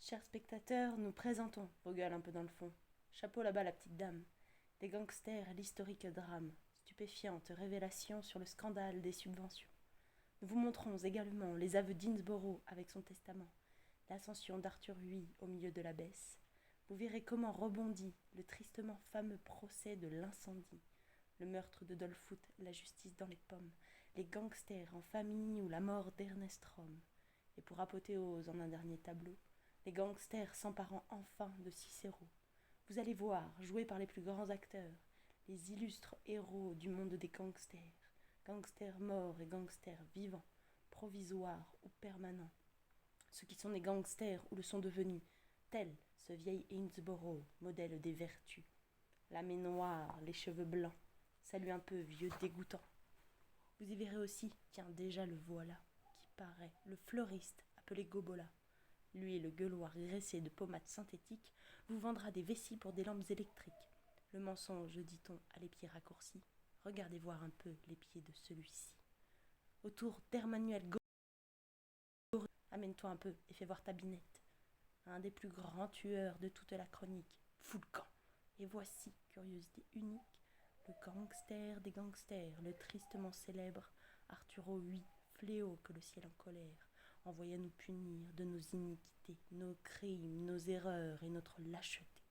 Chers spectateurs, nous présentons, vos gueules un peu dans le fond. Chapeau là-bas la petite dame. Des gangsters, l'historique drame. Stupéfiante révélation sur le scandale des subventions. Nous vous montrons également les aveux d'Innsborough avec son testament, l'ascension d'Arthur Huy au milieu de la baisse. Vous verrez comment rebondit le tristement fameux procès de l'incendie, le meurtre de Dolfoot, la justice dans les pommes, les gangsters en famille ou la mort d'Ernest Rome. Et pour apothéose en un dernier tableau, les gangsters s'emparant enfin de Cicéro. Vous allez voir, joués par les plus grands acteurs, les illustres héros du monde des gangsters, gangsters morts et gangsters vivants, provisoires ou permanents, ceux qui sont des gangsters ou le sont devenus, tel ce vieil Innsborough, modèle des vertus, la main noire, les cheveux blancs, salut un peu vieux dégoûtant. Vous y verrez aussi, tiens déjà le voilà, qui paraît, le fleuriste appelé Gobola. Lui, le gueuloir graissé de pommades synthétiques, vous vendra des vessies pour des lampes électriques. Le mensonge, dit-on, a les pieds raccourcis. Regardez voir un peu les pieds de celui-ci. Autour d'Emmanuel Goreux, amène-toi un peu et fais voir ta binette. Un des plus grands tueurs de toute la chronique, fous le camp. Et voici, curiosité unique, le gangster des gangsters, le tristement célèbre Arturo Huy, fléau que le ciel en colère envoya nous punir de nos iniquités, nos crimes, nos erreurs et notre lâcheté.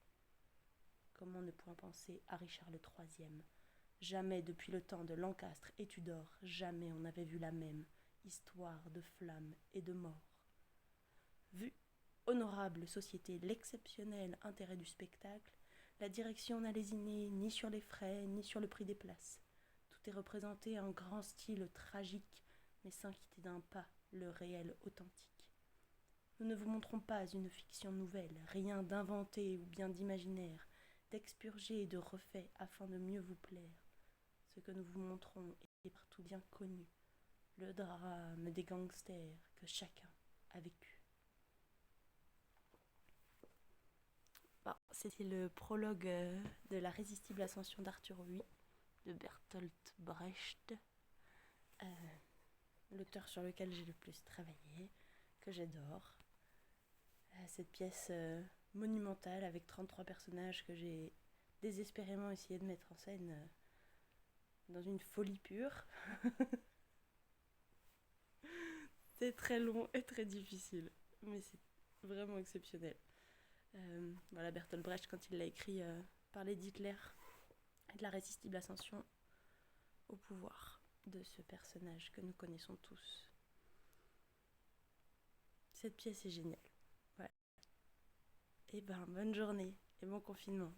Comment ne point penser à Richard le troisième? Jamais depuis le temps de Lancastre et Tudor, jamais on n'avait vu la même histoire de flammes et de mort. Vu, honorable société, l'exceptionnel intérêt du spectacle, la direction n'a lésiné ni sur les frais, ni sur le prix des places. Tout est représenté en grand style tragique, mais sans quitter d'un pas le réel authentique. Nous ne vous montrons pas une fiction nouvelle, rien d'inventé ou bien d'imaginaire, d'expurgé et de refait afin de mieux vous plaire. Ce que nous vous montrons est partout bien connu, le drame des gangsters que chacun a vécu. Bon, c'était le prologue de La résistible ascension d'Arthur Huy de Bertolt Brecht, euh, l'auteur sur lequel j'ai le plus travaillé, que j'adore. Cette pièce monumentale avec 33 personnages que j'ai désespérément essayé de mettre en scène dans une folie pure. C'est très long et très difficile, mais c'est vraiment exceptionnel. Voilà, Bertolt Brecht, quand il l'a écrit, parlait d'Hitler et de la résistible ascension au pouvoir de ce personnage que nous connaissons tous. Cette pièce est géniale. Voilà. Et ben, bonne journée et bon confinement.